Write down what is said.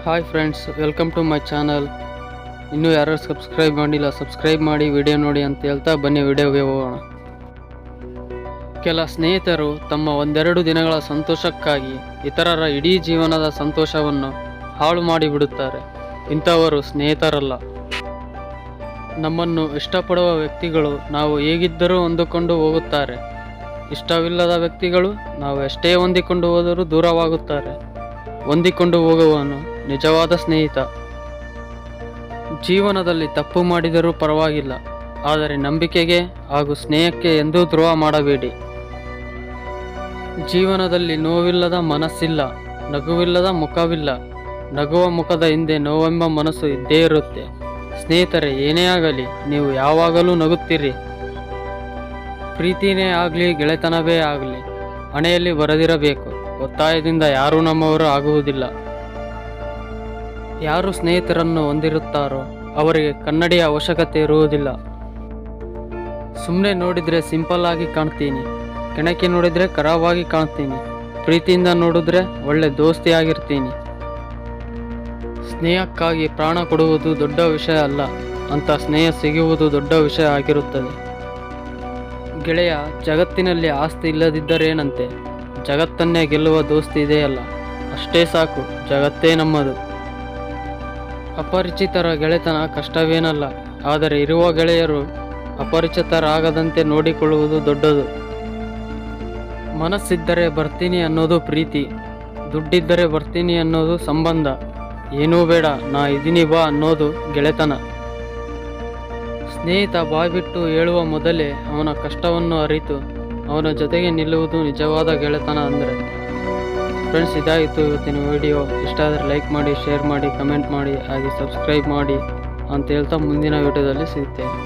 Hi friends, welcome to my channel. ಇನ್ನೂ ಯಾರು subscribe ಮಾಡಿಲ್ಲ, ಸಬ್ಸ್ಕ್ರೈಬ್ ಮಾಡಿ ವಿಡಿಯೋ ನೋಡಿ ಅಂತ ಹೇಳ್ತಾ ಬನ್ನಿ ವಿಡಿಯೋಗೆ ಹೋಗೋಣ. ಕೆಲ ಸ್ನೇಹಿತರು ತಮ್ಮ ಒಂದೆರಡು ದಿನಗಳ ಸಂತೋಷಕ್ಕಾಗಿ ಇತರರ ಇಡೀ ಜೀವನದ ಸಂತೋಷವನ್ನು ಹಾಳು ಮಾಡಿಬಿಡುತ್ತಾರೆ. ಇಂಥವರು ಸ್ನೇಹಿತರಲ್ಲ. ನಮ್ಮನ್ನು ಇಷ್ಟಪಡುವ ವ್ಯಕ್ತಿಗಳು ನಾವು ಹೇಗಿದ್ದರೂ ಹೊಂದಿಕೊಂಡು ಹೋಗುತ್ತಾರೆ. ಇಷ್ಟವಿಲ್ಲದ ವ್ಯಕ್ತಿಗಳು ನಾವು ಎಷ್ಟೇ ಹೊಂದಿಕೊಂಡು ಹೋದರೂ ದೂರವಾಗುತ್ತಾರೆ. ಹೊಂದಿಕೊಂಡು ಹೋಗುವವನು ನಿಜವಾದ ಸ್ನೇಹಿತ. ಜೀವನದಲ್ಲಿ ತಪ್ಪು ಮಾಡಿದರೂ ಪರವಾಗಿಲ್ಲ, ಆದರೆ ನಂಬಿಕೆಗೆ ಹಾಗೂ ಸ್ನೇಹಕ್ಕೆ ಎಂದೂ ದ್ರೋಹ ಮಾಡಬೇಡಿ. ಜೀವನದಲ್ಲಿ ನೋವಿಲ್ಲದ ಮನಸ್ಸಿಲ್ಲ, ನಗುವಿಲ್ಲದ ಮುಖವಿಲ್ಲ. ನಗುವ ಮುಖದ ಹಿಂದೆ ನೋವೆಂಬ ಮನಸ್ಸು ಇದ್ದೇ ಇರುತ್ತೆ. ಸ್ನೇಹಿತರೆ, ಏನೇ ಆಗಲಿ ನೀವು ಯಾವಾಗಲೂ ನಗುತ್ತೀರಿ. ಪ್ರೀತಿನೇ ಆಗಲಿ, ಗೆಳೆತನವೇ ಆಗಲಿ ಹಣೆಯಲ್ಲಿ ಬರೆದಿರಬೇಕು. ಒತ್ತಾಯದಿಂದ ಯಾರೂ ನಮ್ಮವರು ಆಗುವುದಿಲ್ಲ. ಯಾರು ಸ್ನೇಹಿತರನ್ನು ಹೊಂದಿರುತ್ತಾರೋ ಅವರಿಗೆ ಕನ್ನಡಿಯ ಅವಶ್ಯಕತೆ ಇರುವುದಿಲ್ಲ. ಸುಮ್ಮನೆ ನೋಡಿದರೆ ಸಿಂಪಲ್ ಆಗಿ ಕಾಣ್ತೀನಿ, ಕೆಣಕಿ ನೋಡಿದರೆ ಖರಾಬಾಗಿ ಕಾಣ್ತೀನಿ, ಪ್ರೀತಿಯಿಂದ ನೋಡಿದ್ರೆ ಒಳ್ಳೆ ದೋಸ್ತಿ ಆಗಿರ್ತೀನಿ. ಸ್ನೇಹಕ್ಕಾಗಿ ಪ್ರಾಣ ಕೊಡುವುದು ದೊಡ್ಡ ವಿಷಯ ಅಲ್ಲ, ಅಂತ ಸ್ನೇಹ ಸಿಗುವುದು ದೊಡ್ಡ ವಿಷಯ ಆಗಿರುತ್ತದೆ. ಗೆಳೆಯ, ಜಗತ್ತಿನಲ್ಲಿ ಆಸ್ತಿ ಇಲ್ಲದಿದ್ದರೇನಂತೆ, ಜಗತ್ತನ್ನೇ ಗೆಲ್ಲುವ ದೋಸ್ತಿ ಇದೆಯಲ್ಲ, ಅಷ್ಟೇ ಸಾಕು, ಜಗತ್ತೇ ನಮ್ಮದು. ಅಪರಿಚಿತರ ಗೆಳೆತನ ಕಷ್ಟವೇನಲ್ಲ, ಆದರೆ ಇರುವ ಗೆಳೆಯರು ಅಪರಿಚಿತರಾಗದಂತೆ ನೋಡಿಕೊಳ್ಳುವುದು ದೊಡ್ಡದು. ಮನಸ್ಸಿದ್ದರೆ ಬರ್ತೀನಿ ಅನ್ನೋದು ಪ್ರೀತಿ, ದುಡ್ಡಿದ್ದರೆ ಬರ್ತೀನಿ ಅನ್ನೋದು ಸಂಬಂಧ, ಏನೂ ಬೇಡ ನಾ ಇದೀನಿ ಬಾ ಅನ್ನೋದು ಗೆಳೆತನ. ಸ್ನೇಹಿತ ಬಾಯ್ಬಿಟ್ಟು ಹೇಳುವ ಮೊದಲೇ ಅವನ ಕಷ್ಟವನ್ನು ಅರಿತು ಅವನ ಜೊತೆಗೆ ನಿಲ್ಲುವುದು ನಿಜವಾದ ಗೆಳೆತನ ಅಂದರೆ. ಫ್ರೆಂಡ್ಸ್, ಇದಾಗಿತ್ತು ಇವತ್ತಿನ ವಿಡಿಯೋ. ಇಷ್ಟ ಆದರೆ ಲೈಕ್ ಮಾಡಿ, ಶೇರ್ ಮಾಡಿ, ಕಮೆಂಟ್ ಮಾಡಿ, ಹಾಗೆ ಸಬ್ಸ್ಕ್ರೈಬ್ ಮಾಡಿ ಅಂತ ಹೇಳ್ತಾ ಮುಂದಿನ ವಿಡಿಯೋದಲ್ಲಿ ಸಿಗ್ತೇನೆ.